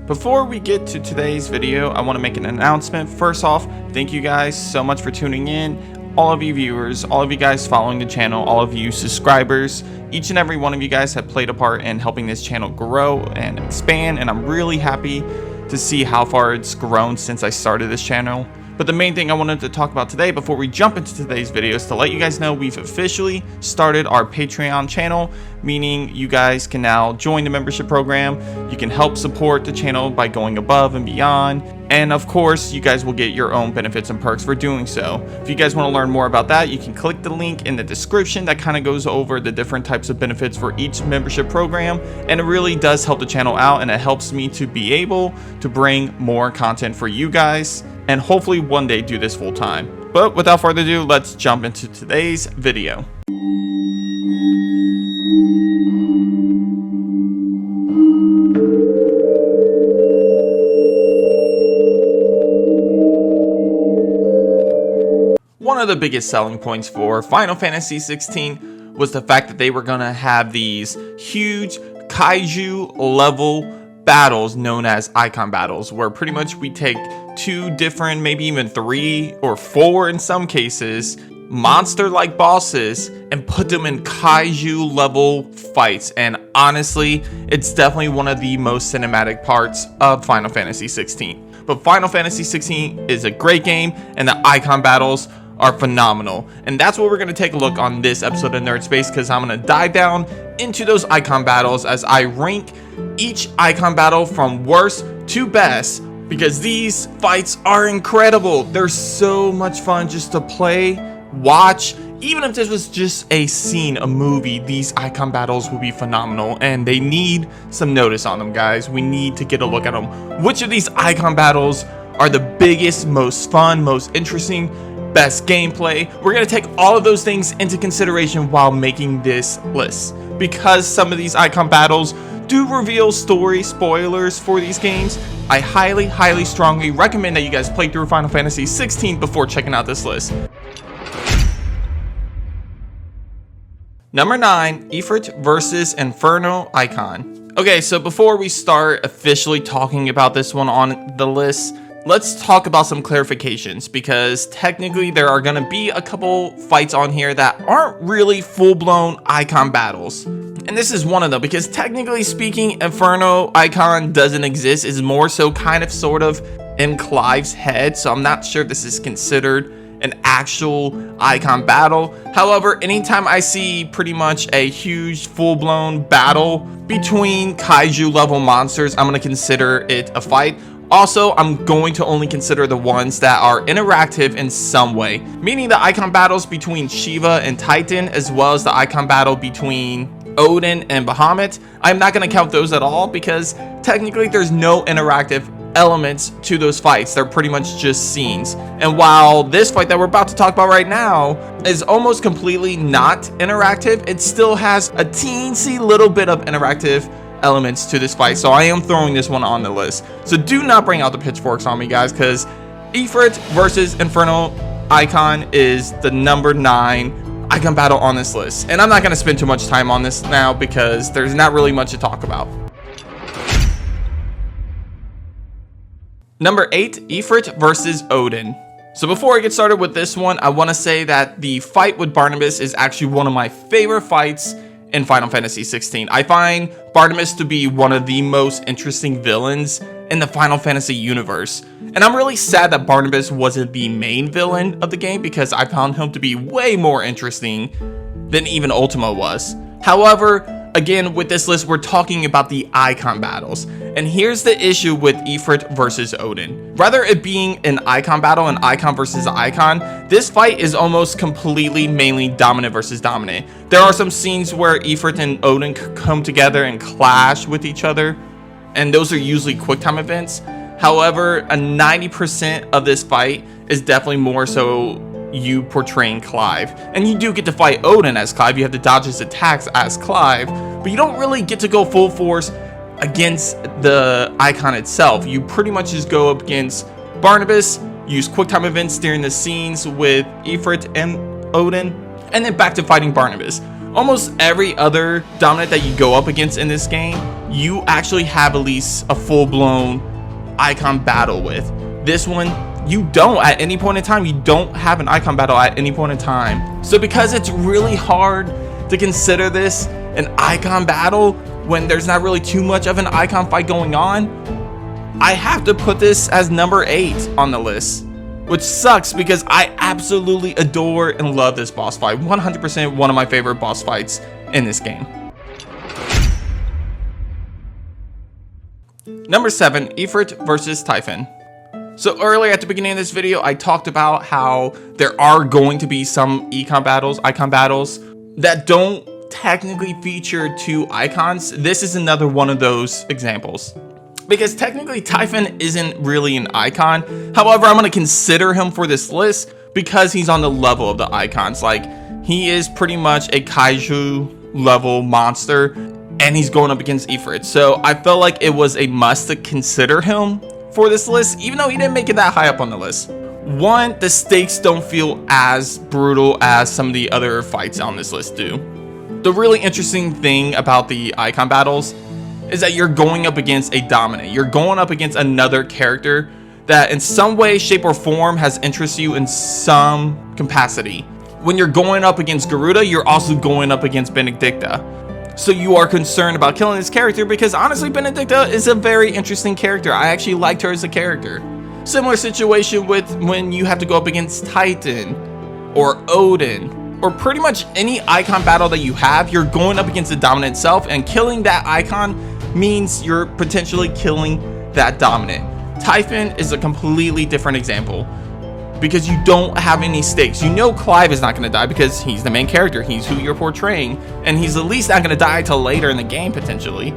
Before we get to today's video, I want to make an announcement. First off, thank you guys so much for tuning in. All of you viewers, all of you guys following the channel, all of you subscribers, each and every one of you guys have played a part in helping this channel grow and expand, and I'm really happy to see how far it's grown since I started this channel. But the main thing I wanted to talk about today before we jump into today's video is to let you guys know we've officially started our Patreon channel, meaning you guys can now join the membership program. You can help support the channel by going above and beyond. And of course, you guys will get your own benefits and perks for doing so. If you guys want to learn more about that, you can click the link in the description that kind of goes over the different types of benefits for each membership program. And it really does help the channel out, and it helps me to be able to bring more content for you guys and hopefully one day do this full time. But without further ado, let's jump into today's video. One of the biggest selling points for Final Fantasy XVI was the fact that they were gonna have these huge kaiju level battles known as Eikon Battles, where pretty much we take two different, maybe even 3 or 4 in some cases, monster-like bosses and put them in kaiju level fights. And honestly, it's definitely one of the most cinematic parts of Final Fantasy XVI. But Final Fantasy XVI is a great game, and the Eikon Battles are phenomenal, and that's what we're going to take a look on this episode of Nerd Space, because I'm going to dive down into those Eikon Battles as I rank each Eikon Battle from worst to best, because these fights are incredible. They're so much fun just to play, watch. Even if this was just a scene, a movie, these Eikon Battles will be phenomenal, and they need some notice on them, guys. We need to get a look at them. Which of these Eikon Battles are the biggest, most fun, most interesting, best gameplay? We're going to take all of those things into consideration while making this list, because some of these Eikon Battles do reveal story spoilers for these games. I highly strongly recommend that you guys play through Final Fantasy XVI before checking out this list. Number 9, Ifrit versus Infernal Eikon. Okay, so before we start officially talking about this one on the list, let's talk about some clarifications, because technically there are going to be a couple fights on here that aren't really full-blown Eikon Battles. And this is one of them, because technically speaking, Infernal Eikon doesn't exist. It's more so kind of sort of in Clive's head, so I'm not sure if this is considered an actual Eikon battle. However, anytime I see pretty much a huge full-blown battle between kaiju level monsters, I'm going to consider it a fight. Also, I'm going to only consider the ones that are interactive in some way, meaning the Eikon battles between Shiva and Titan, as well as the Eikon battle between Odin and Bahamut. I'm not going to count those at all, because technically there's no interactive elements to those fights. They're pretty much just scenes. And while this fight that we're about to talk about right now is almost completely not interactive, it still has a teensy little bit of interactive elements to this fight, so I am throwing this one on the list. So do not bring out the pitchforks on me, guys, because Ifrit versus Infernal Eikon is the number 9 Eikon battle on this list, and I'm not going to spend too much time on this now because there's not really much to talk about. Number 8, Ifrit versus Odin. So before I get started with this one, I want to say that the fight with Barnabas is actually one of my favorite fights in Final Fantasy XVI. I find Barnabas to be one of the most interesting villains in the Final Fantasy universe. And I'm really sad that Barnabas wasn't the main villain of the game, because I found him to be way more interesting than even Ultima was. However, again, with this list, we're talking about the Eikon battles. And here's the issue with Ifrit versus Odin. Rather it being an Eikon battle, an Eikon versus Eikon, this fight is almost completely mainly dominant versus dominant. There are some scenes where Ifrit and Odin come together and clash with each other, and those are usually quick time events. However, a 90% of this fight is definitely more so you portraying Clive, and you do get to fight Odin as Clive. You have to dodge his attacks as Clive, but you don't really get to go full force against the Eikon itself. You pretty much just go up against Barnabas, use quick time events during the scenes with Ifrit and Odin, and then back to fighting Barnabas. almost every other dominant that you go up against in this game, you actually have at least a full-blown Eikon battle with. This one, you don't at any point in time. You don't have an Eikon battle at any point in time. So because it's really hard to consider this an Eikon battle when there's not really too much of an Eikon fight going on, I have to put this as number 8 on the list, which sucks because I absolutely adore and love this boss fight. 100% one of my favorite boss fights in this game. Number 7, Ifrit versus Typhon. So earlier at the beginning of this video, I talked about how there are going to be some Eikon battles that don't technically feature 2 icons. This is another one of those examples. Because technically Typhon isn't really an Eikon. However, I'm going to consider him for this list because he's on the level of the icons. Like, he is pretty much a kaiju level monster and he's going up against Ifrit. So I felt like it was a must to consider him for this list, even though he didn't make it that high up on the list. One, the stakes don't feel as brutal as some of the other fights on this list do. The really interesting thing about the Eikon battles is that you're going up against a dominant. You're going up against another character that in some way, shape, or form has interested you in some capacity. When you're going up against Garuda, you're also going up against Benedicta. So you are concerned about killing this character because honestly, Benedicta is a very interesting character. I actually liked her as a character. Similar situation with when you have to go up against Titan or Odin or pretty much any Eikon battle that you have, you're going up against the dominant itself, and killing that Eikon means you're potentially killing that dominant. Typhon is a completely different example because you don't have any stakes. You know Clive is not going to die because he's the main character. He's who you're portraying, and he's at least not going to die till later in the game potentially.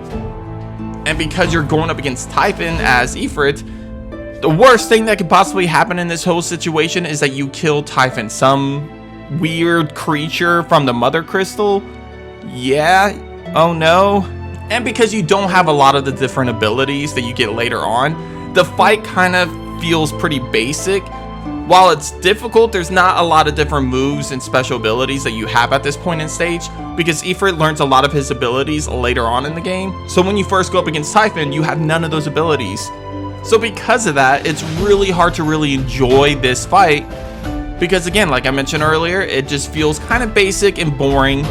And because you're going up against Typhon as Ifrit, the worst thing that could possibly happen in this whole situation is that you kill Typhon, some weird creature from the Mother Crystal. Yeah, oh no. And because you don't have a lot of the different abilities that you get later on, the fight kind of feels pretty basic. While it's difficult, there's not a lot of different moves and special abilities that you have at this point in stage because Ifrit learns a lot of his abilities later on in the game. So when you first go up against Typhon, you have none of those abilities. So because of that, it's really hard to really enjoy this fight because again, like I mentioned earlier, it just feels kind of basic and boring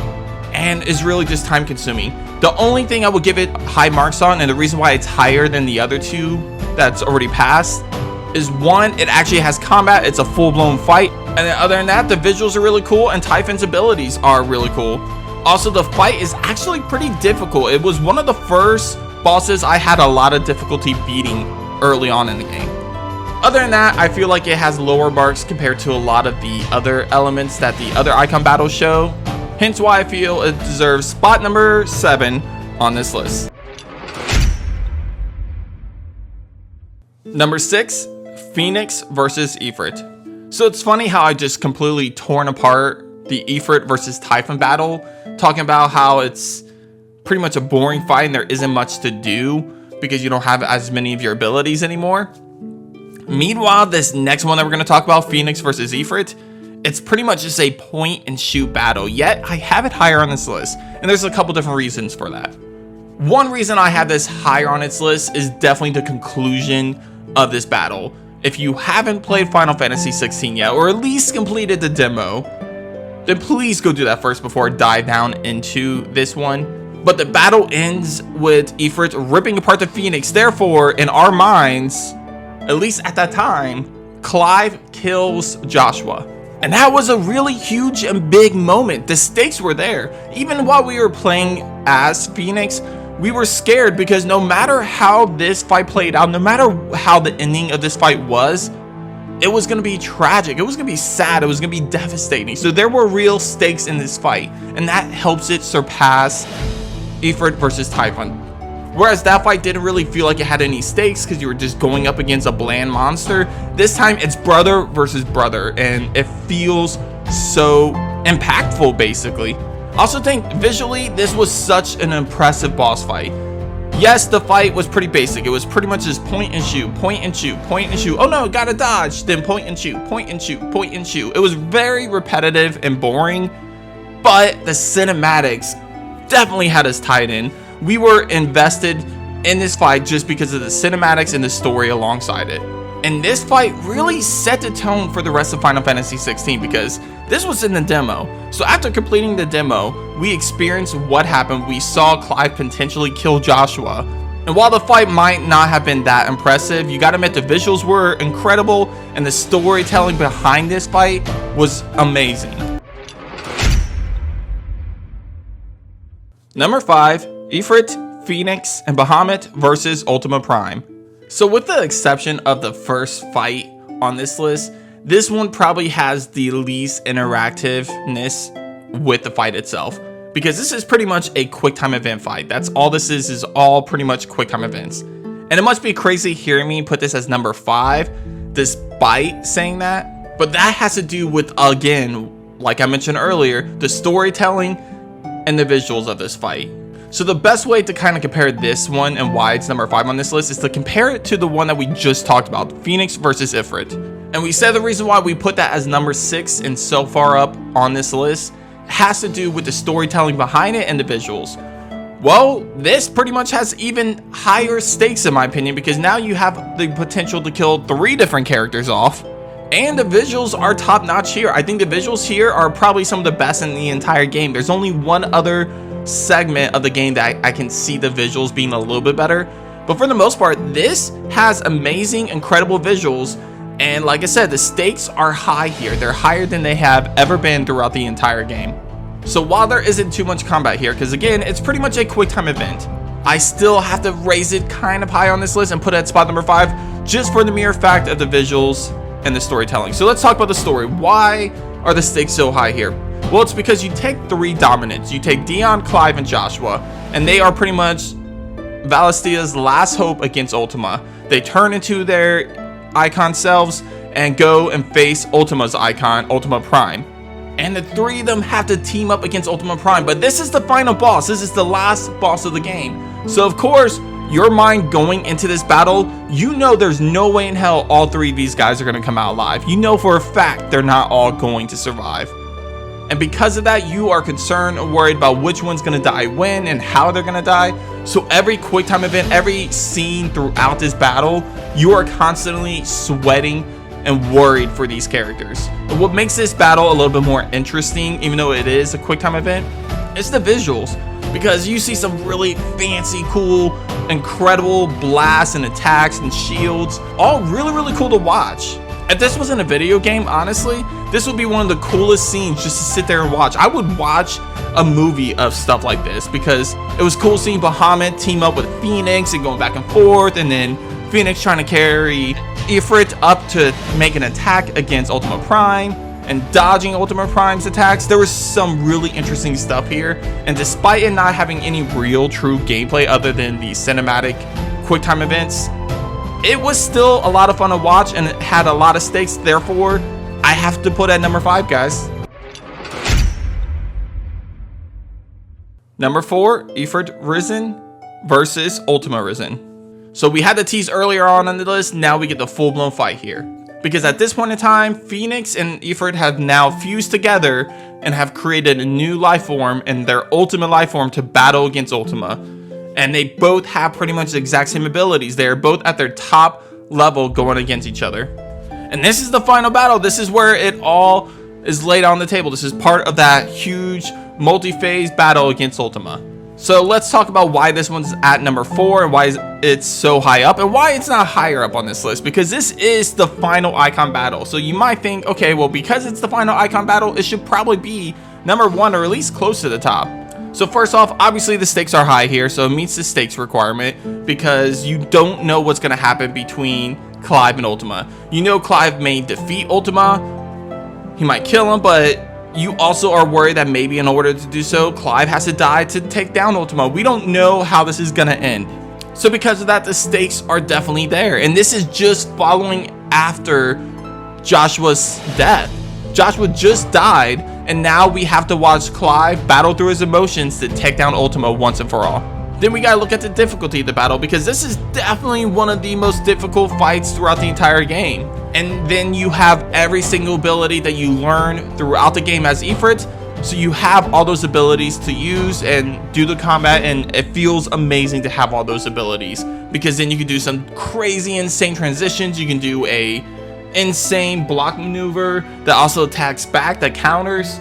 and is really just time consuming. The only thing I would give it high marks on, and the reason why it's higher than the other 2 that's already passed, is one, it actually has combat. It's a full-blown fight. And then other than that, the visuals are really cool and Typhon's abilities are really cool. Also, the fight is actually pretty difficult. It was one of the first bosses I had a lot of difficulty beating early on in the game. Other than that, I feel like it has lower marks compared to a lot of the other elements that the other Eikon battles show. Hence why I feel it deserves spot number 7 on this list. Number 6, Phoenix versus Ifrit. So it's funny how I just completely torn apart the Ifrit versus Typhon battle, talking about how it's pretty much a boring fight and there isn't much to do because you don't have as many of your abilities anymore. Meanwhile, this next one that we're going to talk about, Phoenix versus Ifrit, it's pretty much just a point and shoot battle, yet I have it higher on this list, and there's a couple different reasons for that. One reason I have this higher on its list is definitely the conclusion of this battle. If you haven't played Final Fantasy XVI yet, or at least completed the demo, then please go do that first before I dive down into this one. But the battle ends with Ifrit ripping apart the Phoenix. Therefore, in our minds, at least at that time, Clive kills Joshua. And that was a really huge and big moment. The stakes were there. Even while we were playing as Phoenix, we were scared because no matter how this fight played out, no matter how the ending of this fight was, it was going to be tragic. It was going to be sad. It was going to be devastating. So there were real stakes in this fight, and that helps it surpass Ifrit versus Typhon. Whereas that fight didn't really feel like it had any stakes because you were just going up against a bland monster. This time it's brother versus brother, and it feels so impactful basically. Also think visually, this was such an impressive boss fight. Yes, the fight was pretty basic. It was pretty much just point and shoot, point and shoot, point and shoot. Oh no, gotta dodge, then point and shoot, point and shoot, point and shoot. It was very repetitive and boring. but the cinematics definitely had us tied in. We were invested in this fight just because of the cinematics and the story alongside it. And this fight really set the tone for the rest of Final Fantasy XVI because this was in the demo. So after completing the demo, we experienced what happened. We saw Clive potentially kill Joshua. And while the fight might not have been that impressive, you gotta admit the visuals were incredible and the storytelling behind this fight was amazing. Number 5, Ifrit, Phoenix, and Bahamut versus Ultima Prime. So with the exception of the first fight on this list, this one probably has the least interactiveness with the fight itself, because this is pretty much a quick time event fight. That's all this is all pretty much quick time events. And it must be crazy hearing me put this as number 5 despite saying that, but that has to do with, again, like I mentioned earlier, the storytelling and the visuals of this fight. So the best way to kind of compare this one and why it's number 5 on this list is to compare it to the one that we just talked about, Phoenix versus Ifrit. And we said the reason why we put that as number 6 and so far up on this list has to do with the storytelling behind it and the visuals. Well, this pretty much has even higher stakes in my opinion, because now you have the potential to kill 3 different characters off. And the visuals are top notch here. I think the visuals here are probably some of the best in the entire game. There's only one other segment of the game that I can see the visuals being a little bit better, but for the most part this has amazing, incredible visuals. And like I said, the stakes are high here. They're higher than they have ever been throughout the entire game. So while there isn't too much combat here, because again it's pretty much a quick time event, I still have to raise it kind of high on this list and put it at spot number 5 just for the mere fact of the visuals and the storytelling. So let's talk about the story. Why are the stakes so high here? Well, it's because you take 3 dominants. You take Dion, Clive, and Joshua, and they are pretty much Valistia's last hope against Ultima. They turn into their Eikon selves and go and face Ultima's Eikon, Ultima Prime. And the 3 of them have to team up against Ultima Prime, but this is the final boss. This is the last boss of the game. So of course, your mind going into this battle, you know there's no way in hell all 3 of these guys are going to come out alive. You know for a fact they're not all going to survive. And because of that, you are concerned and worried about which one's going to die when and how they're going to die. So every quick time event, every scene throughout this battle, you are constantly sweating and worried for these characters. And what makes this battle a little bit more interesting, even though it is a quick time event, is the visuals. Because you see some really fancy, cool, incredible blasts and attacks and shields, all really cool to watch. If this wasn't a video game, honestly, this would be one of the coolest scenes just to sit there and watch. I would watch a movie of stuff like this because it was cool seeing Bahamut team up with Phoenix and going back and forth, and then Phoenix trying to carry Ifrit up to make an attack against Ultima Prime and dodging Ultima Prime's attacks. There was some really interesting stuff here, and despite it not having any real true gameplay other than the cinematic quick time events, it was still a lot of fun to watch and it had a lot of stakes. Therefore, I have to put at number 5, guys. Number 4, Ifrit Risen versus Ultima Risen. So we had the tease earlier on the list, now we get the full-blown fight here. Because at this point in time, Phoenix and Ifrit have now fused together and have created a new life form and their ultimate life form to battle against Ultima. And they both have pretty much the exact same abilities. They are both at their top level going against each other. And this is the final battle. This is where it all is laid on the table. This is part of that huge multi-phase battle against Ultima. So let's talk about why this one's at number 4 and why it's so high up and why it's not higher up on this list. Because this is the final Eikon battle. So you might think, okay, well, because it's the final Eikon battle, it should probably be number 1 or at least close to the top. So first off, obviously the stakes are high here, so it meets the stakes requirement because you don't know what's going to happen between Clive and Ultima. You know Clive may defeat Ultima, he might kill him, but you also are worried that maybe in order to do so, Clive has to die to take down Ultima. We don't know how this is going to end. So because of that, the stakes are definitely there. And this is just following after Joshua's death. Joshua just died, and now we have to watch Clive battle through his emotions to take down Ultima once and for all. Then we gotta look at the difficulty of the battle, because this is definitely one of the most difficult fights throughout the entire game. And then you have every single ability that you learn throughout the game as Ifrit So you have all those abilities to use and do the combat, and it feels amazing to have all those abilities, because then you can do some crazy insane transitions. You can do a insane block maneuver that also attacks back, that counters,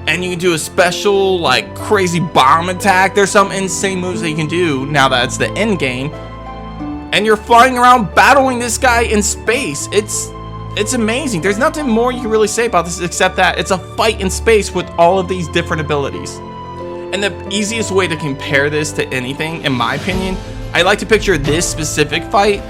and you can do a special like crazy bomb attack. There's some insane moves that you can do now that it's the end game, and you're flying around battling this guy in space. It's amazing. There's nothing more you can really say about this except that it's a fight in space with all of these different abilities. And the easiest way to compare this to anything, in my opinion, I like to picture this specific fight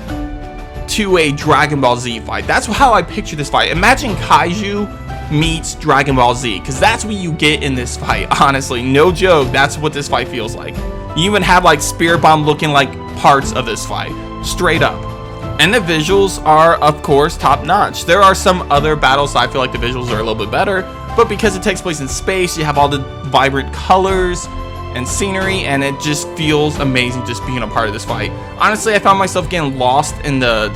to a Dragon Ball Z fight. That's how I picture this fight. Imagine kaiju meets Dragon Ball Z, because that's what you get in this fight. Honestly, no joke, that's what this fight feels like. You even have like Spirit Bomb looking like parts of this fight, straight up. And the visuals are, of course, top notch. There are some other battles I feel like the visuals are a little bit better, but because it takes place in space, you have all the vibrant colors and scenery, and it just feels amazing just being a part of this fight. Honestly, I found myself getting lost in the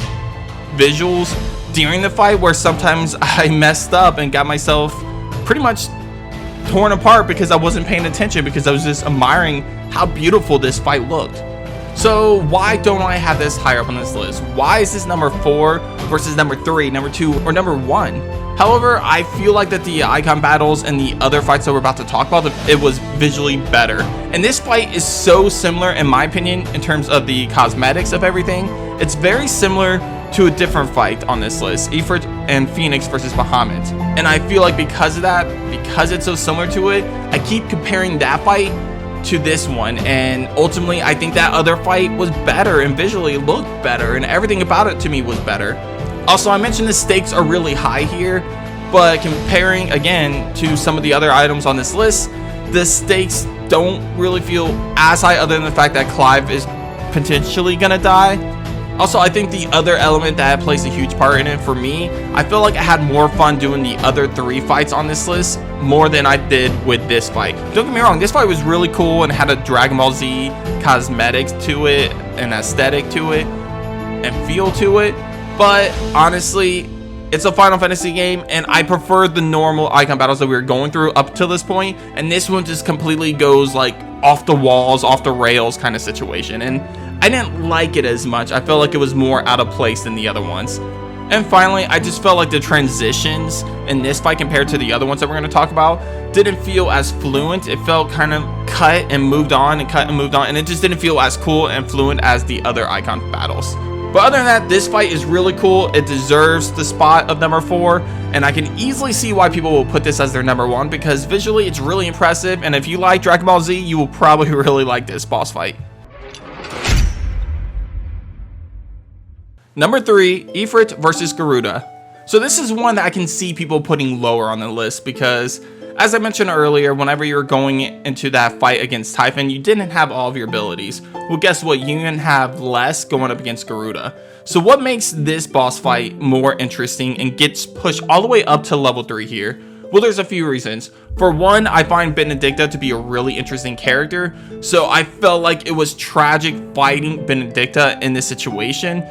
visuals during the fight, where sometimes I messed up and got myself pretty much torn apart because I wasn't paying attention, because I was just admiring how beautiful this fight looked. So why don't I have this higher up on this list? Why is this number 4 versus number 3, number 2, or number 1? However, I feel like that the Eikon Battles and the other fights that we're about to talk about, it was visually better. And this fight is so similar, in my opinion, in terms of the cosmetics of everything. It's very similar to a different fight on this list, Ifrit and Phoenix versus Bahamut. And I feel like because of that, because it's so similar to it, I keep comparing that fight to this one, and ultimately I think that other fight was better and visually looked better, and everything about it to me was better. Also, I mentioned the stakes are really high here, but comparing again to some of the other items on this list, the stakes don't really feel as high, other than the fact that Clive is potentially gonna die. Also, I think the other element that plays a huge part in it for me, I feel like I had more fun doing the other 3 fights on this list more than I did with this fight. Don't get me wrong, this fight was really cool and had a Dragon Ball Z cosmetics to it, an aesthetic to it, and feel to it. But honestly, it's a Final Fantasy game, and I prefer the normal Eikon Battles that we were going through up to this point, and this one just completely goes like off the walls, off the rails kind of situation, and I didn't like it as much. I felt like it was more out of place than the other ones. And finally, I just felt like the transitions in this fight compared to the other ones that we're going to talk about didn't feel as fluent. It felt kind of cut and moved on and cut and moved on, and it just didn't feel as cool and fluent as the other Eikon Battles. But other than that, this fight is really cool. It deserves the spot of number 4, and I can easily see why people will put this as their number 1, because visually it's really impressive, and if you like Dragon Ball Z, you will probably really like this boss fight. Number 3, Ifrit versus Garuda. So this is one that I can see people putting lower on the list, because as I mentioned earlier, whenever you were going into that fight against Typhon, you didn't have all of your abilities. Well, guess what? You can have less going up against Garuda. So what makes this boss fight more interesting and gets pushed all the way up to level 3 here? Well, there's a few reasons. For one, I find Benedicta to be a really interesting character, so I felt like it was tragic fighting Benedicta in this situation,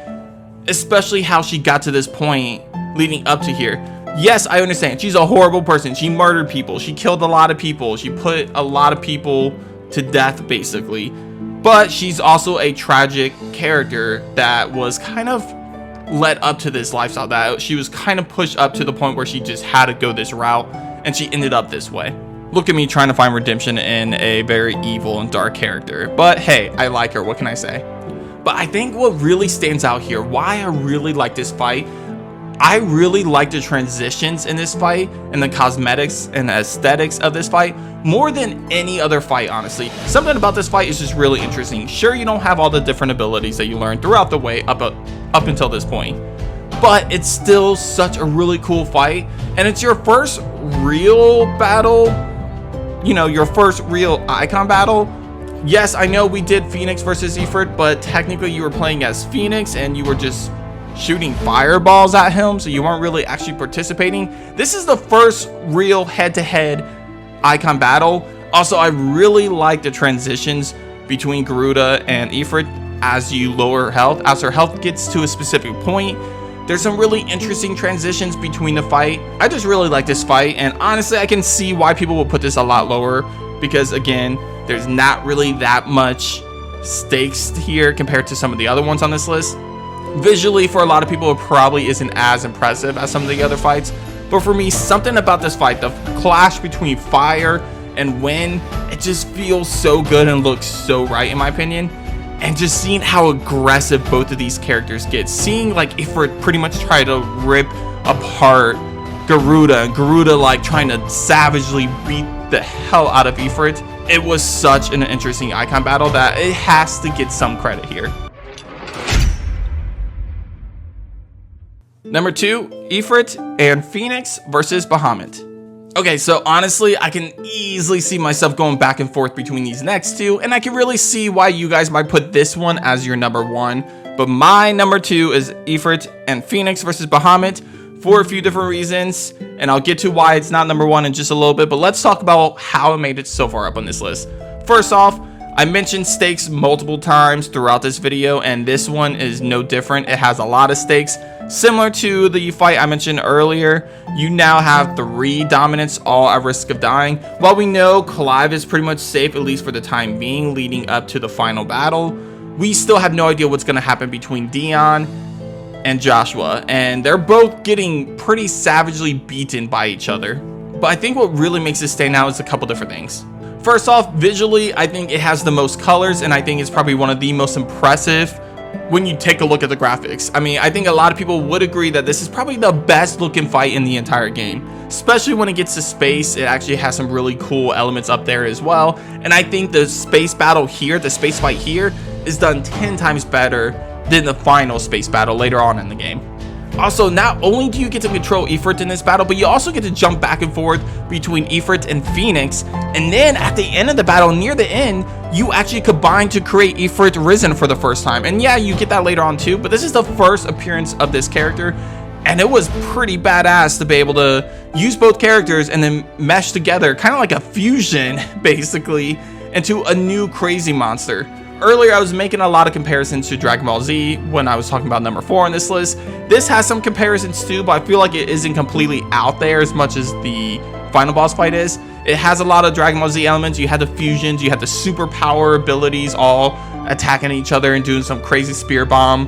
especially how she got to this point leading up to here. Yes, I understand, she's a horrible person. She murdered people, she killed a lot of people, she put a lot of people to death basically, but she's also a tragic character that was kind of led up to this lifestyle, that she was kind of pushed up to the point where she just had to go this route, and she ended up this way. Look at me trying to find redemption in a very evil and dark character, but hey, I like her, what can I say? But I think what really stands out here, why I really like this fight, I really like the transitions in this fight and the cosmetics and aesthetics of this fight more than any other fight, honestly. Something about this fight is just really interesting. Sure, you don't have all the different abilities that you learn throughout the way up until this point, but it's still such a really cool fight, and it's your first real battle, you know, your first real Eikon battle. Yes, I know we did Phoenix versus Ifrit, but technically you were playing as Phoenix and you were just shooting fireballs at him, so you weren't really actually participating. This is the first real head-to-head Eikon battle. Also, I really like the transitions between Garuda and Ifrit as you lower her health. As her health gets to a specific point, There's some really interesting transitions between the fight. I just really like this fight, and honestly, I can see why people will put this a lot lower, because again, there's not really that much stakes here compared to some of the other ones on this list. Visually, for a lot of people, it probably isn't as impressive as some of the other fights, but for me, something about this fight, the clash between fire and wind, it just feels so good and looks so right in my opinion. And just seeing how aggressive both of these characters get, seeing like Ifrit pretty much try to rip apart Garuda, and Garuda like trying to savagely beat the hell out of Ifrit. It was such an interesting Eikon battle that it has to get some credit here. Number 2, Ifrit and Phoenix versus Bahamut. Okay, so honestly, I can easily see myself going back and forth between these next two, and I can really see why you guys might put this one as your number 1. But my number 2 is Ifrit and Phoenix versus Bahamut for a few different reasons, and I'll get to why it's not number 1 in just a little bit, but let's talk about how it made it so far up on this list. First off, I mentioned stakes multiple times throughout this video, and this one is no different. It has a lot of stakes. Similar to the fight I mentioned earlier, you now have 3 dominants all at risk of dying. While we know Clive is pretty much safe, at least for the time being, leading up to the final battle, we still have no idea what's going to happen between Dion and Joshua, and they're both getting pretty savagely beaten by each other. But I think what really makes this stand out is a couple different things. First off, visually, I think it has the most colors, and I think it's probably one of the most impressive when you take a look at the graphics. I mean, I think a lot of people would agree that this is probably the best looking fight in the entire game, especially when it gets to space. It actually has some really cool elements up there as well, and I think the space battle here, the space fight here, is done 10 times better than the final space battle later on in the game. Also, not only do you get to control Ifrit in this battle, but you also get to jump back and forth between Ifrit and Phoenix, and then at the end of the battle, near the end, you actually combine to create Ifrit Risen for the first time. And yeah, you get that later on too, but this is the first appearance of this character, and it was pretty badass to be able to use both characters and then mesh together, kind of like a fusion, basically, into a new crazy monster. Earlier, I was making a lot of comparisons to Dragon Ball Z when I was talking about number 4 on this list. This has some comparisons too, but I feel like it isn't completely out there as much as the final boss fight is. It has a lot of Dragon Ball Z elements. You had the fusions, you had the superpower abilities all attacking each other and doing some crazy spear bomb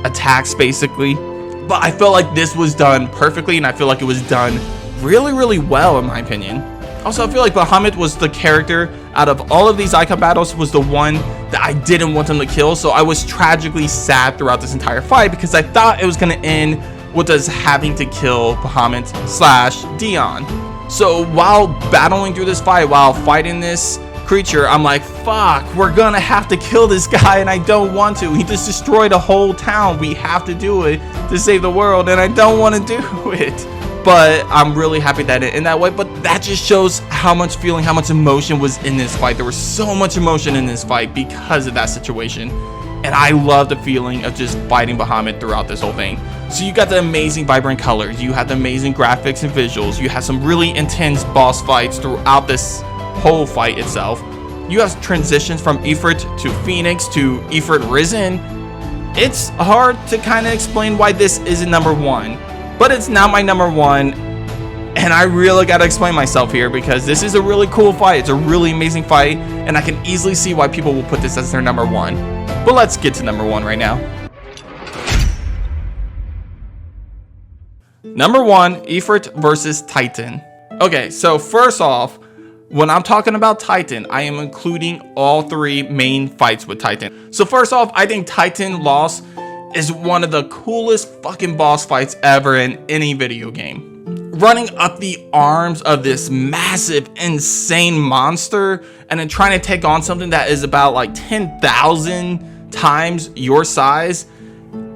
attacks, basically. But I felt like this was done perfectly, and I feel like it was done really, really well, in my opinion. Also, I feel like Bahamut was the character out of all of these Eikon battles, was the one that I didn't want him to kill, so I was tragically sad throughout this entire fight because I thought it was going to end with us having to kill Bahamut / Dion. So while battling through this fight, while fighting this creature, I'm like, fuck, we're gonna have to kill this guy, and I don't want to. He just destroyed a whole town. We have to do it to save the world, and I don't want to do it. But I'm really happy that it ended that way. But that just shows how much feeling, how much emotion was in this fight. There was so much emotion in this fight because of that situation. And I love the feeling of just fighting Bahamut throughout this whole thing. So you got the amazing vibrant colors, you had the amazing graphics and visuals, you had some really intense boss fights throughout this whole fight itself. You have transitions from Ifrit to Phoenix to Ifrit Risen. It's hard to kind of explain why this isn't number 1. But it's not my number 1, and I really gotta explain myself here because this is a really cool fight. It's a really amazing fight, and I can easily see why people will put this as their number 1. But let's get to number 1 right now. Number 1, Ifrit versus Titan. Okay, so first off, when I'm talking about Titan, I am including all 3 main fights with Titan. So first off, I think Titan loss is one of the coolest fucking boss fights ever in any video game. Running up the arms of this massive, insane monster and then trying to take on something that is about like 10,000 times your size.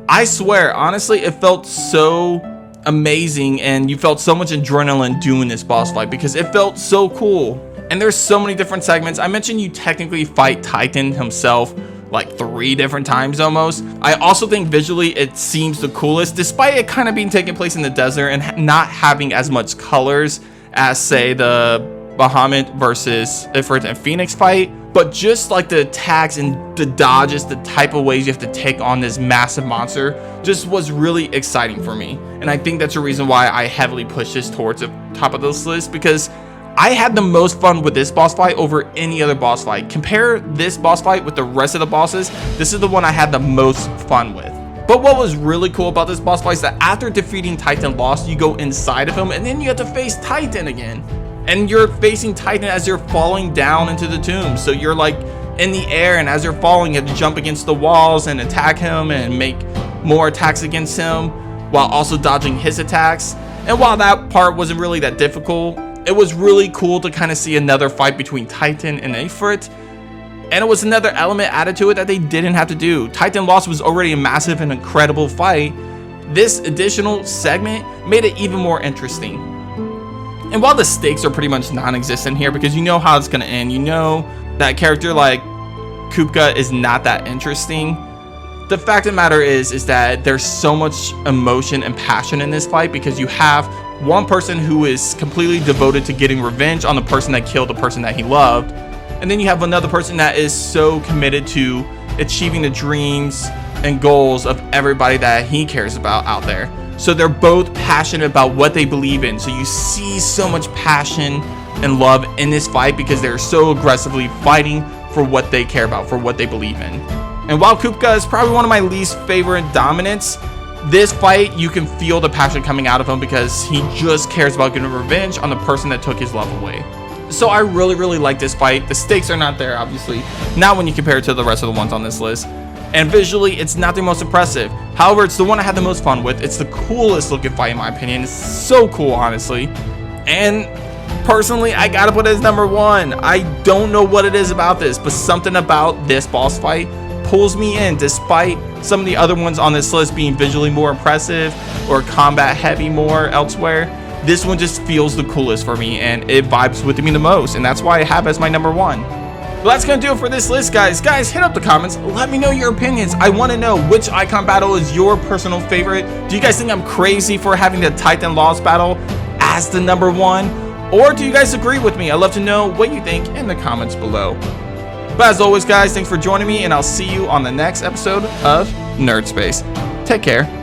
I swear, honestly, it felt so amazing, and you felt so much adrenaline doing this boss fight because it felt so cool. And there's so many different segments. I mentioned you technically fight Titan himself like 3 different times almost. I also think visually it seems the coolest, despite it kind of being taking place in the desert and not having as much colors as, say, the Bahamut versus Ifrit and Phoenix fight. but just like the attacks and the dodges, the type of ways you have to take on this massive monster just was really exciting for me. And I think that's the reason why I heavily push this towards the top of this list, because I had the most fun with this boss fight over any other boss fight. Compare this boss fight with the rest of the bosses, this is the one I had the most fun with. But what was really cool about this boss fight is that after defeating Titan Lost, you go inside of him and then you have to face Titan again. And you're facing Titan as you're falling down into the tomb. So you're like in the air, and as you're falling, you have to jump against the walls and attack him and make more attacks against him while also dodging his attacks. And while that part wasn't really that difficult, it was really cool to kind of see another fight between Titan and Ifrit. And it was another element added to it that they didn't have to do. Titan Lost was already a massive and incredible fight. This additional segment made it even more interesting. And while the stakes are pretty much non-existent here, because you know how it's going to end, you know that character like Kupka is not that interesting, the fact of the matter is that there's so much emotion and passion in this fight, because you have one person who is completely devoted to getting revenge on the person that killed the person that he loved, and then you have another person that is so committed to achieving the dreams and goals of everybody that he cares about out there. So they're both passionate about what they believe in. So you see so much passion and love in this fight because they're so aggressively fighting for what they care about, for what they believe in. And while Kupka is probably one of my least favorite dominants, this fight you can feel the passion coming out of him because he just cares about getting revenge on the person that took his love away. So I really like this fight. The stakes are not there, obviously, not when you compare it to the rest of the ones on this list. And visually, it's not the most impressive. However, it's the one I had the most fun with. It's the coolest looking fight in my opinion. It's so cool, honestly. And personally, I gotta put it as number one. I don't know what it is about this, but something about this boss fight pulls me in, despite some of the other ones on this list being visually more impressive or combat heavy more elsewhere. This one just feels the coolest for me, and it vibes with me the most, and that's why I have it as my number one. Well, that's gonna do it for this list, guys. Hit up the comments, let me know your opinions. I want to know which Eikon battle is your personal favorite. Do you guys think I'm crazy for having the Titan Lost battle as the number one, or do you guys agree with me? I'd love to know what you think in the comments below. But as always, guys, thanks for joining me, and I'll see you on the next episode of Nerd Space. Take care.